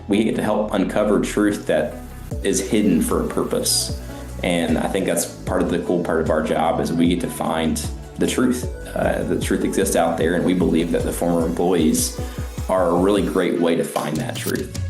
we get to help uncover truth that is hidden for a purpose. And I think that's part of the cool part of our job is we get to find the truth. The truth exists out there, and we believe that the former employees are a really great way to find that truth.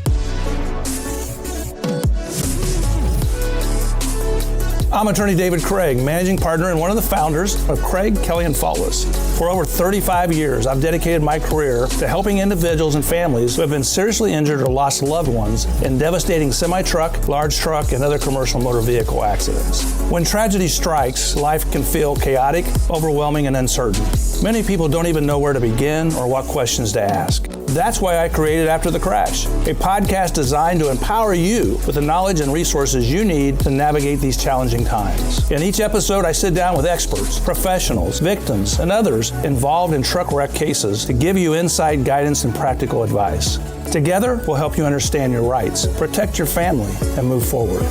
I'm attorney David Craig, managing partner and one of the founders of Craig, Kelly & Faultless. For over 35 years, I've dedicated my career to helping individuals and families who have been seriously injured or lost loved ones in devastating semi-truck, large truck, and other commercial motor vehicle accidents. When tragedy strikes, life can feel chaotic, overwhelming, and uncertain. Many people don't even know where to begin or what questions to ask. That's why I created After the Crash, a podcast designed to empower you with the knowledge and resources you need to navigate these challenging times. In each episode, I sit down with experts, professionals, victims, and others involved in truck wreck cases to give you insight, guidance, and practical advice. Together, we'll help you understand your rights, protect your family, and move forward.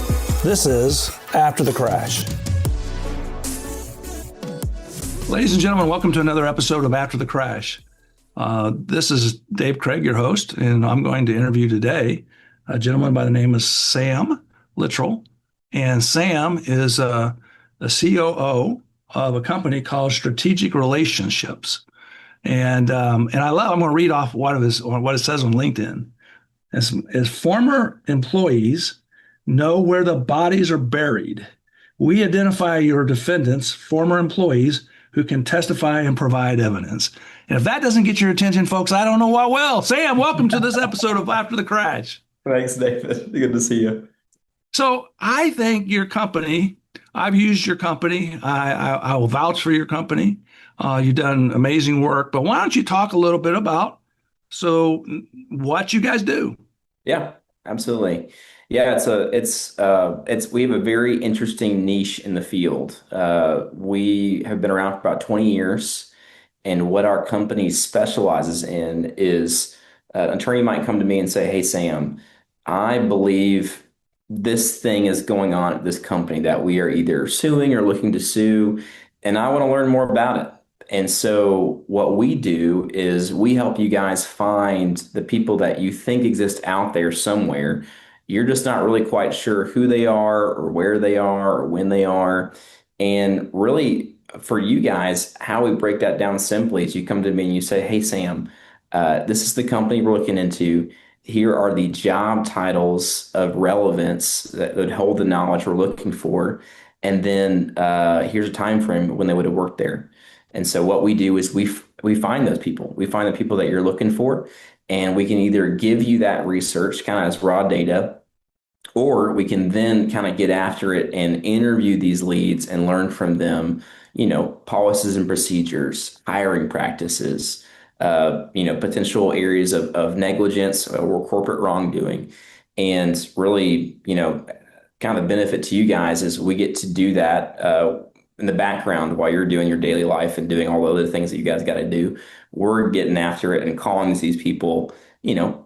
This is After the Crash. Ladies and gentlemen, welcome to another episode of After the Crash. This is Dave Craig, your host, and I'm going to interview today a gentleman by the name of Sam Littrell. And Sam is a COO of a company called Stratejic Relationships. And I'm going to read off what it says on LinkedIn. As former employees know where the bodies are buried, we identify your defendants, former employees, who can testify and provide evidence. And if that doesn't get your attention, folks, I don't know what will. Sam, welcome to this episode of After the Crash. Thanks, David. Good to see you. So I think your company, I've used your company. I will vouch for your company. You've done amazing work. But why don't you talk a little bit about what you guys do? Yeah, absolutely. Yeah, we have a very interesting niche in the field. We have been around for about 20 years, and what our company specializes in is an attorney might come to me and say, "Hey, Sam, I believe this thing is going on at this company that we are either suing or looking to sue, and I want to learn more about it." And so what we do is we help you guys find the people that you think exist out there somewhere. You're just not really quite sure who they are or where they are or when they are. And really, for you guys, how we break that down simply is you come to me and you say, "Hey, Sam, this is the company we're looking into. Here are the job titles of relevance that would hold the knowledge we're looking for. And then here's a time frame when they would have worked there." And so what we do is we find those people. We find the people that you're looking for, and we can either give you that research kind of as raw data, or we can then kind of get after it and interview these leads and learn from them, policies and procedures, hiring practices, potential areas of negligence or corporate wrongdoing. And really, kind of benefit to you guys is we get to do that in the background while you're doing your daily life and doing all the other things that you guys got to do. We're getting after it and calling these people,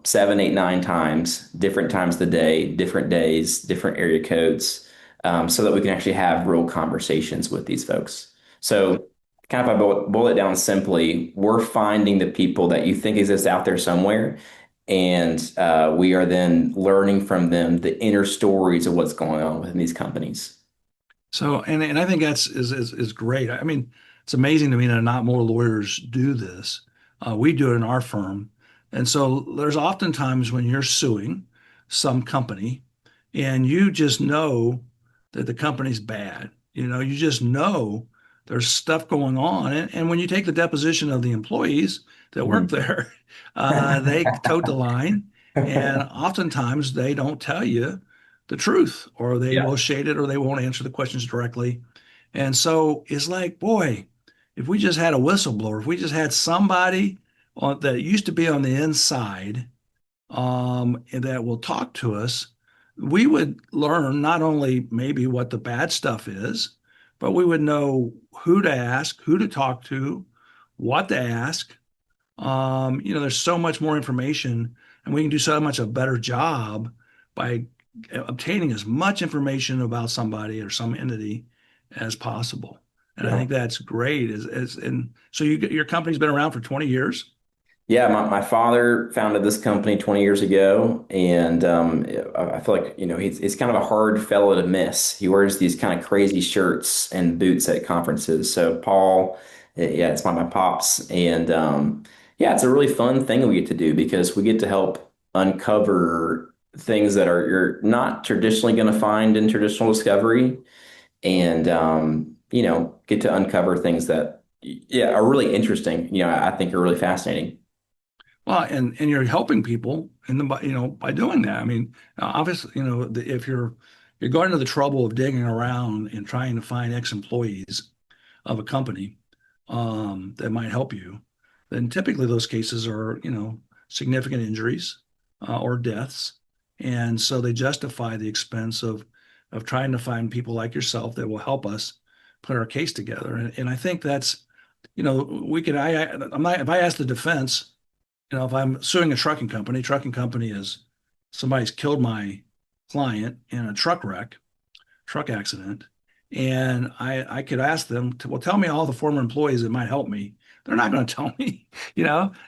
7, 8, 9 times, different times of the day, different days, different area codes, so that we can actually have real conversations with these folks. So kind of if I boil it down simply, we're finding the people that you think exist out there somewhere, and we are then learning from them the inner stories of what's going on within these companies. So, and I think is great. I mean, it's amazing to me that not more lawyers do this. We do it in our firm. And so there's often times when you're suing some company and you just know that the company's bad. You just know there's stuff going on. And when you take the deposition of the employees that work there, they tote the line. And oftentimes they don't tell you the truth, or they will shade it, or they won't answer the questions directly. And so it's like, boy, if we just had a whistleblower, if we just had somebody that used to be on the inside that will talk to us, we would learn not only maybe what the bad stuff is, but we would know who to ask, who to talk to, what to ask. There's so much more information, and we can do so much a better job by obtaining as much information about somebody or some entity as possible. And I think that's great. And so your company's been around for 20 years? Yeah, my father founded this company 20 years ago, and I feel like, he's kind of a hard fellow to miss. He wears these kind of crazy shirts and boots at conferences. So Paul, yeah, it's my pops, and yeah, it's a really fun thing we get to do because we get to help uncover things that are you're not traditionally going to find in traditional discovery, and get to uncover things that yeah are really interesting. I think are really fascinating. Well, and you're helping people in the by doing that. I mean, obviously, if you're going to the trouble of digging around and trying to find ex-employees of a company that might help you, then typically those cases are, significant injuries or deaths, and so they justify the expense of trying to find people like yourself that will help us put our case together. And I think that's, we could I'm not if I ask the defense, if I'm suing a trucking company is somebody's killed my client in a truck accident, and I could ask them to, well, tell me all the former employees that might help me. They're not going to tell me.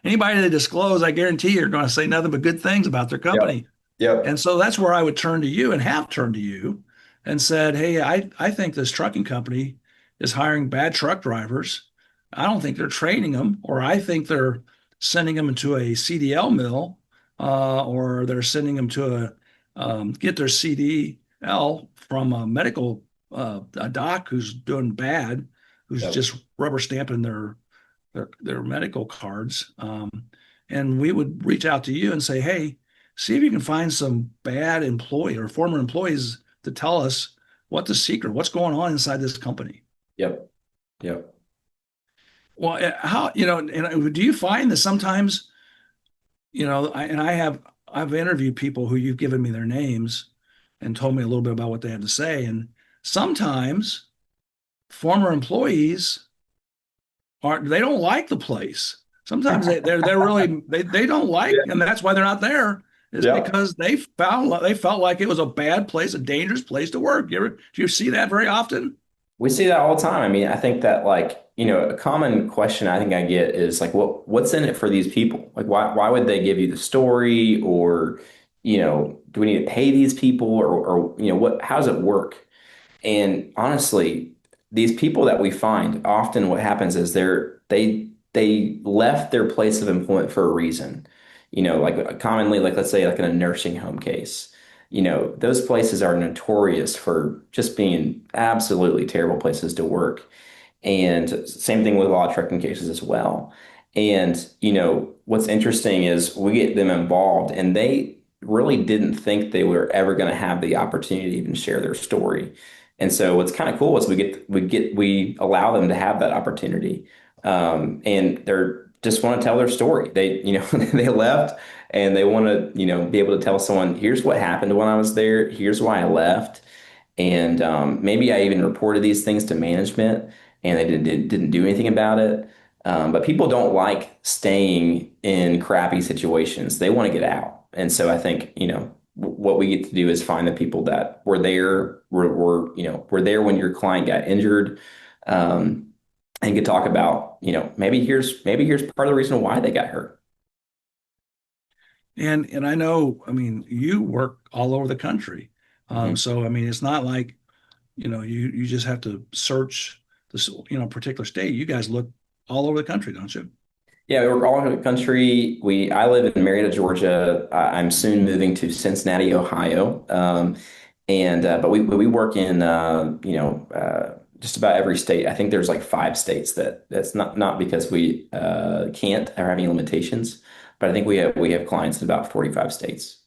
Anybody they disclose, I guarantee you're going to say nothing but good things about their Yep. company. And Yep. so that's where I would turn to you and have turned to you and said, hey, I think this trucking company is hiring bad truck drivers. I don't think they're training them, or I think they're sending them into a CDL mill, or they're sending them to get their CDL from a medical a doc who's doing bad, who's Yep. just rubber stamping their medical cards. And we would reach out to you and say, hey, see if you can find some bad employee or former employees to tell us what the secret, what's going on inside this company. Yep. Yep. Well, how, and do you find that sometimes, and I've interviewed people who you've given me their names and told me a little bit about what they had to say. And sometimes former employees aren't, they don't like the place. Sometimes they're really, they don't like, Yeah. and that's why they're not there, is Yep. because they felt like it was a bad place, a dangerous place to work. Do you see that very often? We see that all the time. I mean, I think that like, a common question I think I get is like, what's in it for these people? Like, why would they give you the story? Or, do we need to pay these people? Or, how does it work? And honestly, these people that we find, often what happens is they left their place of employment for a reason. Like commonly, like let's say like in a nursing home case, those places are notorious for just being absolutely terrible places to work. And same thing with a lot of trucking cases as well. And, what's interesting is we get them involved and they really didn't think they were ever going to have the opportunity to even share their story. And so what's kind of cool is we allow them to have that opportunity. And they're just want to tell their story. They, they left and they want to, be able to tell someone, here's what happened when I was there. Here's why I left. And maybe I even reported these things to management and they didn't do anything about it. But people don't like staying in crappy situations. They want to get out. And so I think, what we get to do is find the people that were there, were there when your client got injured, and could talk about, maybe here's part of the reason why they got hurt. And I know, I mean, you work all over the country. Mhm. So I mean, it's not like, you just have to search this, particular state. You guys look all over the country, don't you? Yeah, we're all over the country. I live in Marietta, Georgia. I'm soon moving to Cincinnati, Ohio. And but we work in just about every state. I think there's like 5 states that's not because we can't or have any limitations, but I think we have clients in about 45 states.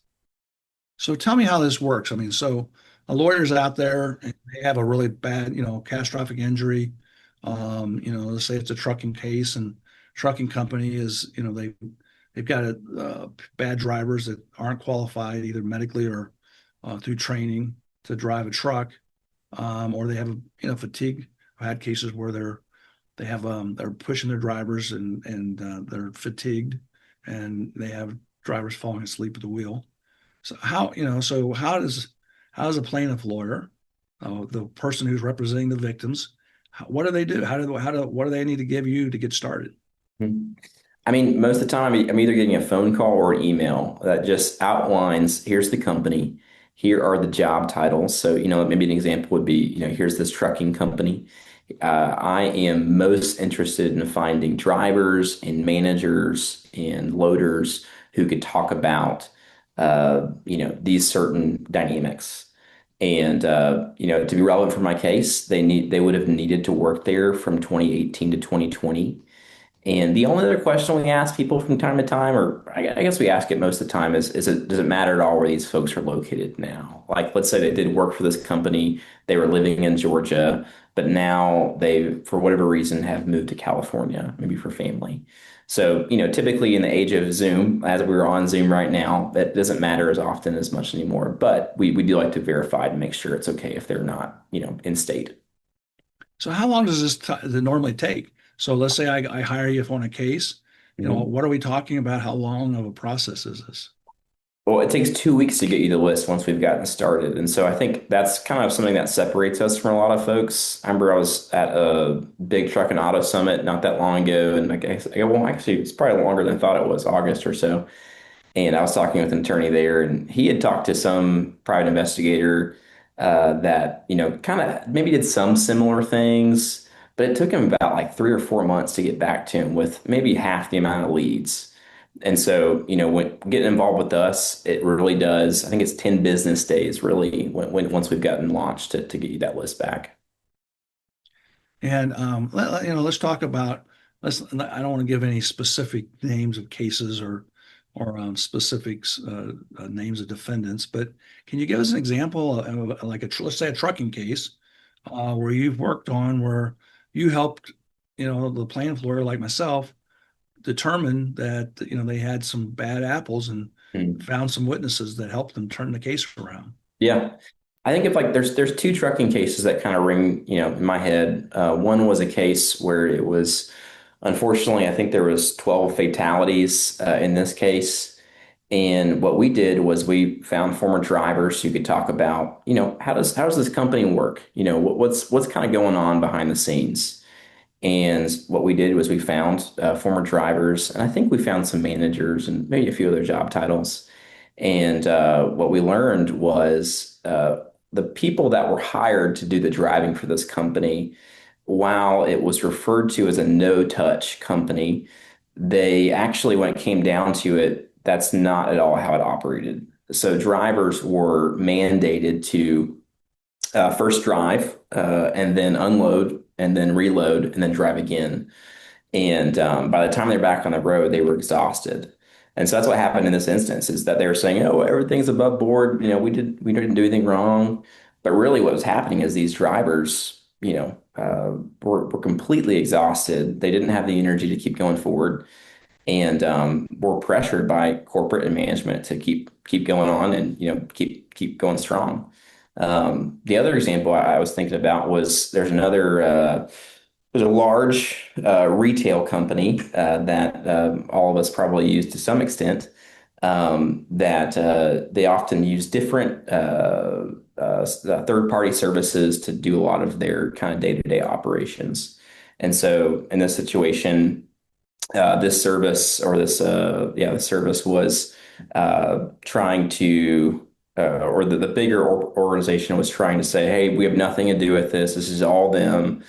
So tell me how this works. I mean, so a lawyer's out there and they have a really bad, catastrophic injury. Let's say it's a trucking case and trucking company is, they've got bad drivers that aren't qualified either medically or through training to drive a truck, or they have, fatigue. I've had cases where they're pushing their drivers and they're fatigued and they have drivers falling asleep at the wheel. So how does a plaintiff lawyer, the person who's representing the victims, what do they do? What do they need to give you to get started? Mhm. I mean, most of the time, I'm either getting a phone call or an email that just outlines, here's the company, here are the job titles. So, maybe an example would be, here's this trucking company. I am most interested in finding drivers and managers and loaders who could talk about, these certain dynamics. And, to be relevant for my case, they would have needed to work there from 2018 to 2020. And the only other question we ask people from time to time, or I guess we ask it most of the time, does it matter at all where these folks are located now? Like, let's say they did work for this company, they were living in Georgia, but now they, for whatever reason, have moved to California, maybe for family. So, typically in the age of Zoom, as we're on Zoom right now, that doesn't matter as often as much anymore. But we do like to verify to make sure it's okay if they're not, in state. So how long does this does it normally take? So let's say I hire you on a case. Mhm. What are we talking about? How long of a process is this? Well, it takes 2 weeks to get you the list once we've gotten started. And so I think that's kind of something that separates us from a lot of folks. I remember I was at a big truck and auto summit not that long ago. And well, actually, it's probably longer than I thought it was, August or so. And I was talking with an attorney there, and he had talked to some private investigator that, kind of maybe did some similar things, but it took him about like 3 or 4 months to get back to him with maybe half the amount of leads. And so, when getting involved with us, it really does. I think it's 10 business days really once we've gotten launched to get you that list back. And let's talk about let's. I don't want to give any specific names of cases or specifics names of defendants, but can you give us an example of like let's say a trucking case where you've worked on where you helped the plaintiff lawyer like myself determine that they had some bad apples and Hmm. found some witnesses that helped them turn the case around. Yeah. I think if like there's two trucking cases that kind of ring, in my head. One was a case where it was, unfortunately, I think there was 12 fatalities in this case. And what we did was we found former drivers who could talk about, how does this company work? What's kind of going on behind the scenes. And what we did was we found former drivers, and I think we found some managers and maybe a few other job titles. And what we learned was the people that were hired to do the driving for this company, while it was referred to as a no-touch company, they actually, when it came down to it, that's not at all how it operated. So drivers were mandated to first drive and then unload and then reload and then drive again. And by the time they're back on the road, they were exhausted. And so that's what happened in this instance is that they were saying, "Oh, everything's above board. We didn't do anything wrong." But really, what was happening is these drivers, were completely exhausted. They didn't have the energy to keep going forward, and were pressured by corporate and management to keep going on and keep going strong. The other example I was thinking about was there's a large retail company that all of us probably use to some extent, that they often use different third-party services to do a lot of their kind of day-to-day operations. And so in this situation, this service or this service was trying to or the bigger organization was trying to say, hey, we have nothing to do with this. This is all them.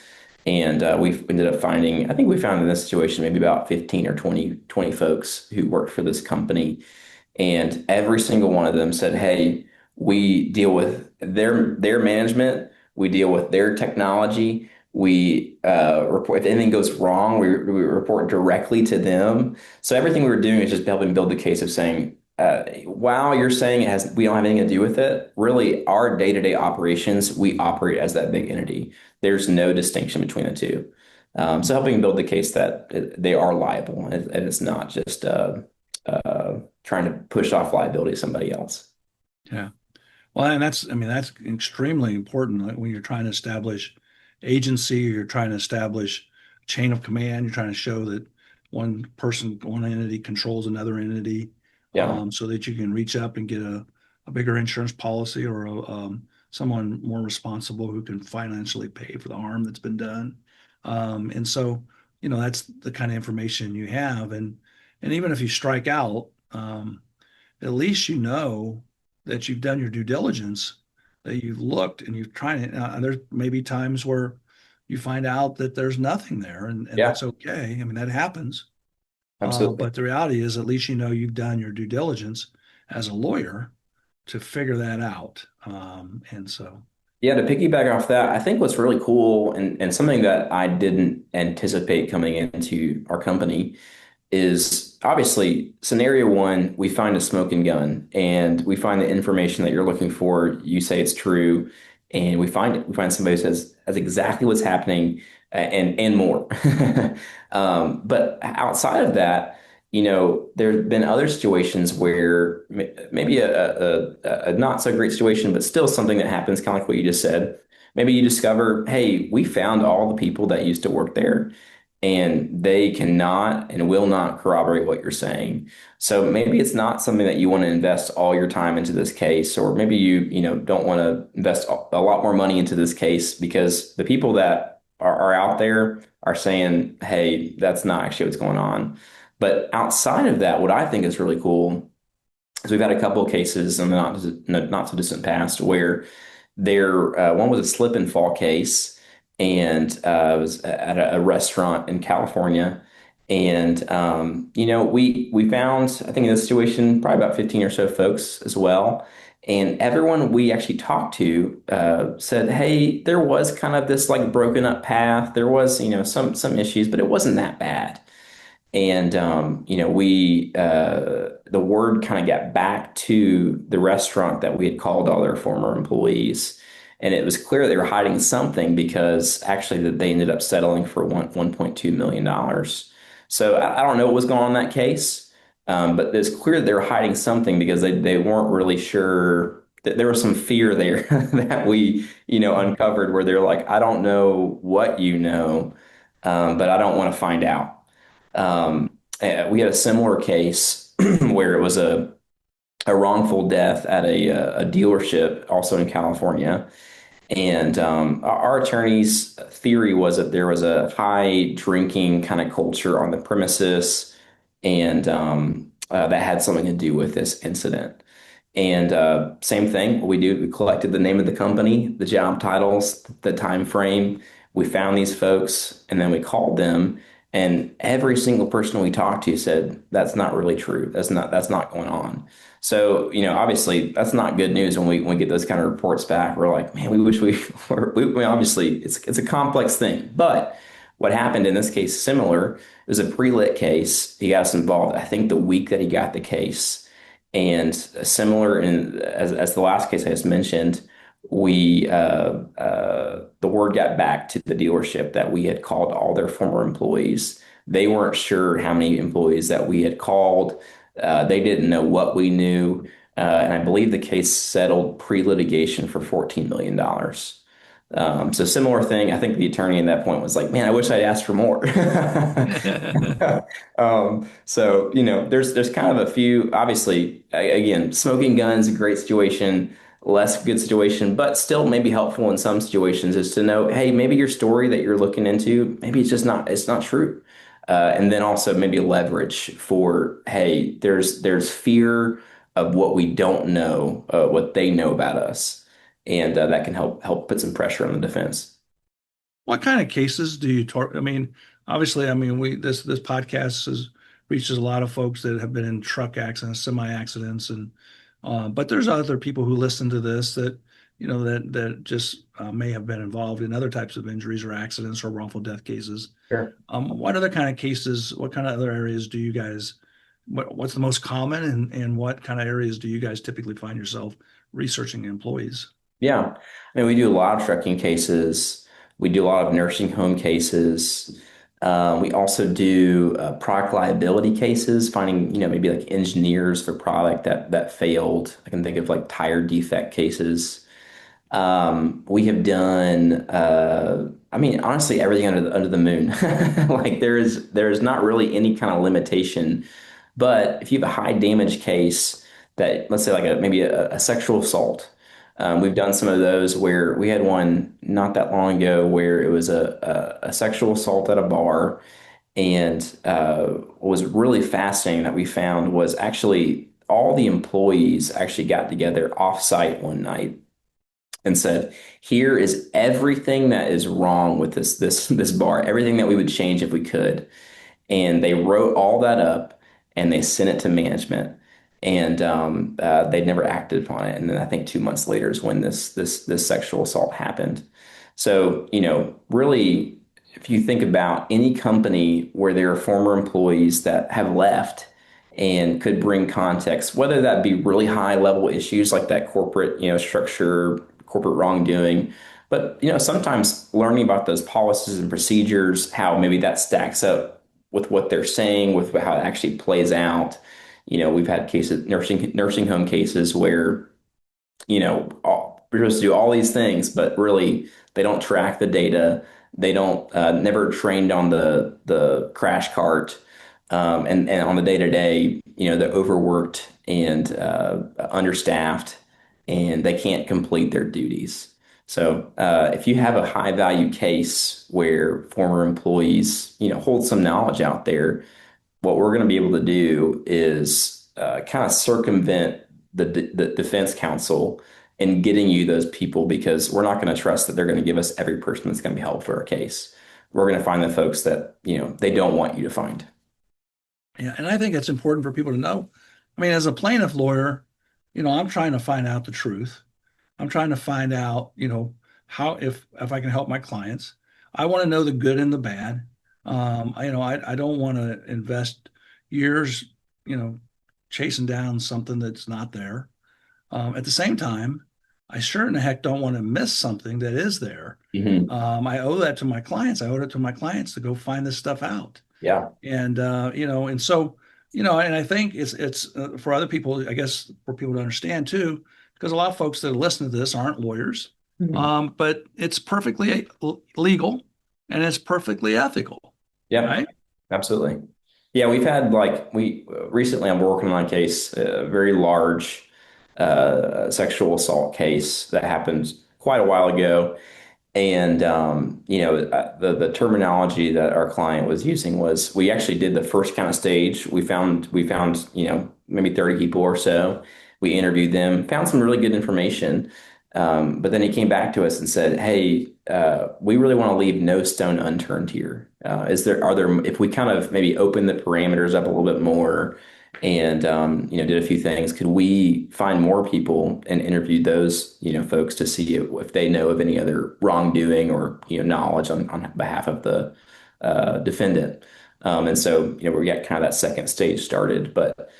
And we ended up finding, I think we found in this situation maybe about 15 or 20 folks who worked for this company. And every single one of them said, hey, we deal with their management, we deal with their technology. We report if anything goes wrong, we report directly to them. So everything we were doing is just helping build the case of saying, while you're saying we don't have anything to do with it, really our day-to-day operations, we operate as that big entity. There's no distinction between the two. So helping build the case that they are liable and it's not just trying to push off liability to somebody else. Yeah. Well, and I mean, that's extremely important like, when you're trying to establish agency, you're trying to establish chain of command, you're trying to show that one person, one entity controls another entity, Yeah. so that you can reach up and get a bigger insurance policy or someone more responsible who can financially pay for the harm that's been done. And so that's the kind of information you have. And even if you strike out, at least you know that you've done your due diligence, that you've looked and you've tried it. There's maybe times where you find out that there's nothing there, and Yeah, that's okay. I mean, that happens. absolutely. But the reality is, at least you know you've done your due diligence as a lawyer to figure that out. And so, Yeah, to piggyback off that, I think what's really cool and something that I didn't anticipate coming into our company is obviously scenario one, we find a smoking gun and we find the information that you're looking for. You say it's true, and we find it. We find somebody who says that's exactly what's happening, and more. But outside of that, there's been other situations where maybe a not so great situation, but still something that happens, kind of like what you just said. Maybe you discover, hey, we found all the people that used to work there and they cannot and will not corroborate what you're saying. So maybe it's not something that you want to invest all your time into this case, or maybe you don't want to invest a lot more money into this case because the people that are out there are saying, hey, that's not actually what's going on. But outside of that, what I think is really cool is we've had a couple of cases in the not so distant past where one was a slip and fall case, and it was at a restaurant in California. And we found, I think in this situation, probably about 15 or so folks as well. And everyone we actually talked to said, "Hey, there was kind of this like broken up path. There was, some issues, but it wasn't that bad." And the word kind of got back to the restaurant that we had called all their former employees, and it was clear they were hiding something because actually that they ended up settling for $1.2 million. So I don't know what was going on in that case, but it's clear that they were hiding something because they weren't really sure. That there was some fear there that we uncovered where they're like, I don't know what you know, but I don't want to find out. We had a similar case where it was a wrongful death at a dealership also in California. And our attorney's theory was that there was a high drinking kind of culture on the premises, and that had something to do with this incident. And same thing, we collected the name of the company, the job titles, the time frame. We found these folks, and then we called them. And every single person we talked to said that's not really true. That's not going on. So, obviously that's not good news when we get those kind of reports back. We're like, man, we wish we were, we obviously it's a complex thing. But what happened in this case, similar, it was a pre-lit case. He got us involved, I think, the week that he got the case. And similar as the last case I just mentioned, the word got back to the dealership that we had called all their former employees. They weren't sure how many employees that we had called. They didn't know what we knew. And I believe the case settled pre-litigation for $14 million. So similar thing. I think the attorney in that point was like, "Man, I wish I'd asked for more." So there's kind of a few. Obviously, again, smoking guns, a great situation, less good situation, but still maybe helpful in some situations is to know, hey, maybe your story that you're looking into, maybe it's not true. And then also maybe leverage for, hey, there's fear of what we don't know, what they know about us, and that can help put some pressure on the defense. what kind of cases do you target? I mean, obviously, I mean, we this podcast reaches a lot of folks that have been in truck accidents, semi accidents, and but there's other people who listen to this that that just may have been involved in other types of injuries or accidents or wrongful death cases. Sure. What other kind of cases? What kind of other areas do you guys? What's the most common, and what kind of areas do you guys typically find yourself researching employees? Yeah. I mean, we do a lot of trucking cases. We do a lot of nursing home cases. We also do product liability cases, finding, maybe like engineers for product that failed. I can think of like tire defect cases. We have done, I mean, honestly, everything under the moon. Like there is not really any kind of limitation. But if you have a high damage case that, let's say, like maybe a sexual assault, we've done some of those where we had one not that long ago where it was a sexual assault at a bar. And what was really fascinating that we found was actually all the employees actually got together offsite one night and said, "Here is everything that is wrong with this bar, everything that we would change if we could." And they wrote all that up and they sent it to management, and they'd never acted upon it. And then I think 2 months later is when this sexual assault happened. So, really, if you think about any company where there are former employees that have left and could bring context, whether that be really high level issues like that corporate, structure, corporate wrongdoing, but sometimes learning about those policies and procedures, how maybe that stacks up with what they're saying, with how it actually plays out. We've had cases, nursing home cases where we're supposed to do all these things, but really they don't track the data. They don't never trained on the crash cart, and on the day to day, they're overworked and understaffed, and they can't complete their duties. So if you have a high value case where former employees, hold some knowledge out there, what we're going to be able to do is kind of circumvent the defense counsel in getting you those people, because we're not going to trust that they're going to give us every person that's going to be helpful for our case. We're going to find the folks that, they don't want you to find. Yeah, and I think it's important for people to know. I mean, as a plaintiff lawyer, I'm trying to find out the truth. I'm trying to find out, how if I can help my clients. I want to know the good and the bad. I don't want to invest years, you know, chasing down something that's not there. At the same time, I sure in the heck don't want to miss something that is there. Hmm. I owe that to my clients. I owe it to my clients to go find this stuff out. Yeah. And and so and I think it's for other people, I guess, for people to understand too, because a lot of folks that listen to this aren't lawyers, Mhm. but it's perfectly legal and it's perfectly ethical, Yeah, right? absolutely. Yeah, we've had like we recently I'm working on a case, a very large sexual assault case that happened quite a while ago. And the terminology that our client was using was, we actually did the first kind of stage. We found maybe 30 people or so. We interviewed them, found some really good information. But then he came back to us and said, "Hey, we really want to leave no stone unturned here. If we kind of maybe open the parameters up a little bit more and did a few things, could we find more people and interview those folks to see if they know of any other wrongdoing or knowledge on behalf of the defendant?" And so we got kind of that second stage started, but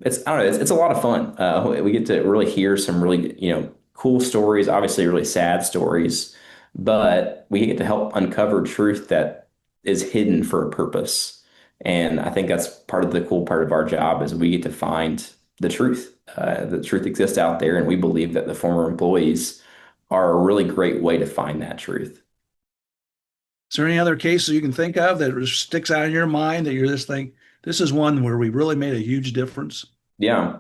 it's I don't know, it's a lot of fun. We get to really hear some really cool stories, obviously really sad stories, but we get to help uncover truth that is hidden for a purpose. And I think that's part of the cool part of our job, is we get to find the truth. The truth exists out there, and we believe that the former employees are a really great way to find that truth. Is there any other cases you can think of that sticks out in your mind that you're just think this is one where we really made a huge difference? Yeah.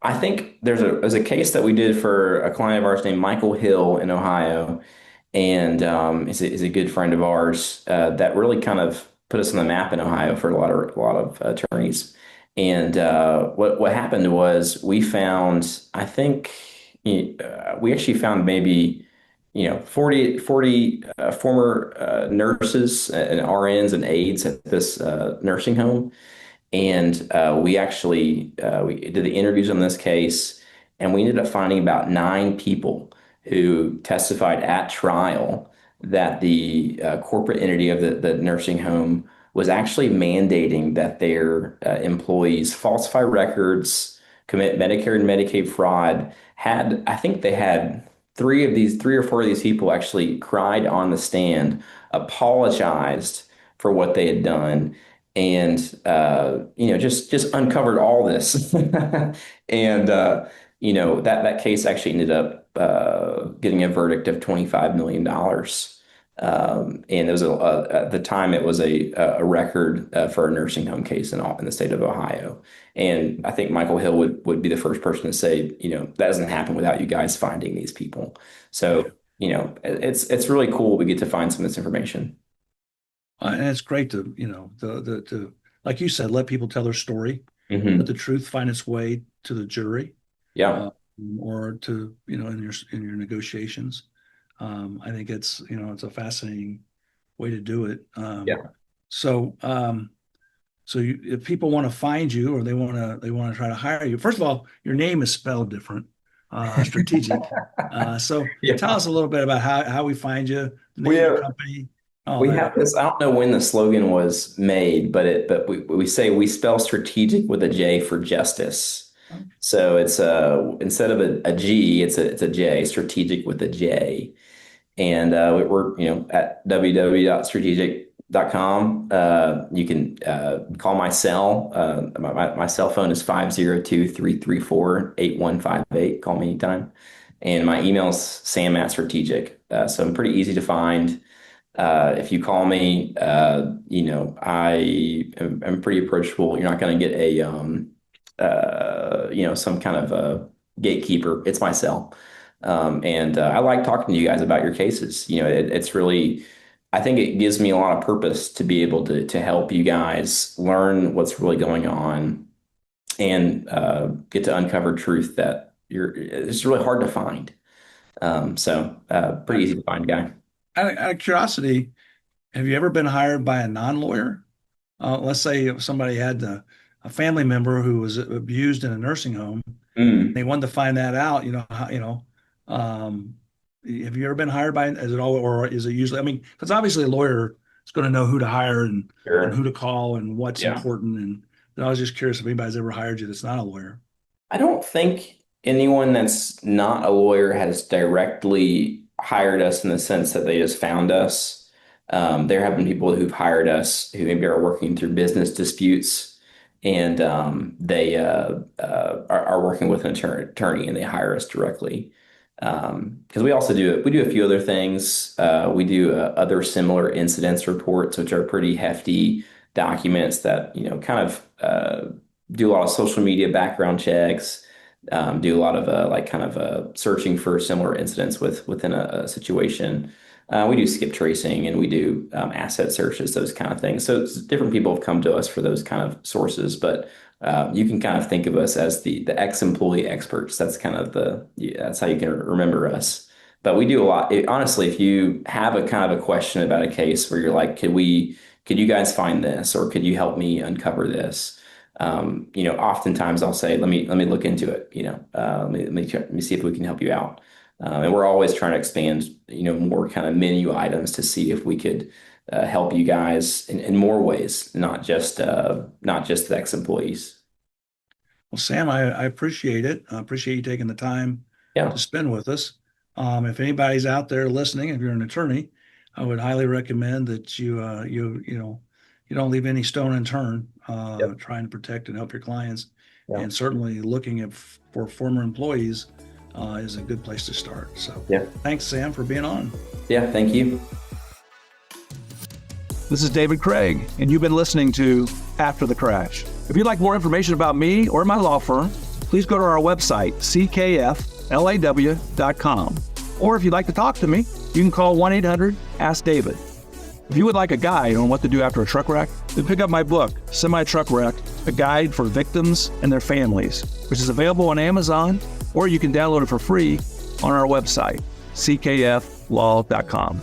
I think there's a case that we did for a client of ours named Michael Hill in Ohio, and is a good friend of ours that really kind of put us on the map in Ohio for a lot of attorneys. And what happened was I think we actually found maybe 40 former nurses and RNs and aides at this nursing home. And we did the interviews on this case, and we ended up finding about 9 people who testified at trial that the corporate entity of the nursing home was actually mandating that their employees falsify records, commit Medicare and Medicaid fraud. I think they had 3 or 4 of these people actually cried on the stand, apologized for what they had done, and just uncovered all this. And that case actually ended up getting a verdict of $25 million. And it was at the time it was a record for a nursing home case in the state of Ohio. And I think Michael Hill would be the first person to say, that doesn't happen without you guys finding these people. So it's really cool we get to find some of this information. And it's great to, to, like you said, let people tell their story, let Hmm. the truth find its way to the jury, Yeah. uh, or to, in your negotiations. I think it's a fascinating way to do it. Yeah. So, if people want to find you or they want to try to hire you, first of all, your name is spelled different, strategic. So tell Yeah. us a little bit about how we find you, the We name of your have company, all we that. have this. I don't know when the slogan was made, but we say we spell strategic with a J for justice. So it's instead of a G, it's a J, strategic with a J. And we're at www.strategic.com. You can call my cell. My cell phone is 502-334-8158. Call me anytime. And my email is sam@strategic. So I'm pretty easy to find. If you call me, I'm pretty approachable. You're not going to get some kind of a gatekeeper. It's my cell. And I like talking to you guys about your cases. It's really, I think it gives me a lot of purpose to be able to help you guys learn what's really going on and get to uncover truth that it's really hard to find. Pretty Out easy to find, guy. out of curiosity, have you ever been hired by a non-lawyer? Let's say if somebody had a family member who was abused in a nursing home. They Mm, wanted to find that out. Um, have you ever been hired by? Is it all, or is it usually? I mean, because obviously a lawyer is going to know who to hire and who sure. to call and what's Yeah. important. And I was just curious if anybody's ever hired you that's not a lawyer. I don't think anyone that's not a lawyer has directly hired us in the sense that they just found us. There have been people who've hired us who maybe are working through business disputes and they are working with an attorney and they hire us directly. Because we do a few other things. We do other similar incidents reports, which are pretty hefty documents that, kind of do a lot of social media background checks, do a lot of like kind of searching for similar incidents within a situation. We do skip tracing and we do asset searches, those kind of things. So different people have come to us for those kind of sources, but you can kind of think of us as the ex-employee experts. That's kind of that's how you can remember us. But we do a lot. Honestly, if you have a kind of a question about a case where you're like, could you guys find this, or could you help me uncover this? Oftentimes I'll say, let me look into it. Let me see if we can help you out. And we're always trying to expand, more kind of menu items to see if we could help you guys in more ways, not just the ex-employees. Well, Sam, I appreciate it. I appreciate you taking the time to Yeah, spend with us. If anybody's out there listening, if you're an attorney, I would highly recommend that you don't leave any stone unturned, yep, trying to protect and help your clients, yeah, and certainly looking for former employees is a good place to start. So, yeah, thanks, Sam, for being on. yeah. Thank you. This is David Craig, and you've been listening to After the Crash. If you'd like more information about me or my law firm, please go to our website, ckflaw.com. Or if you'd like to talk to me, you can call 1-800-ASK-DAVID. If you would like a guide on what to do after a truck wreck, then pick up my book, Semi-Truck Wreck, a guide for victims and their families, which is available on Amazon, or you can download it for free on our website, ckflaw.com.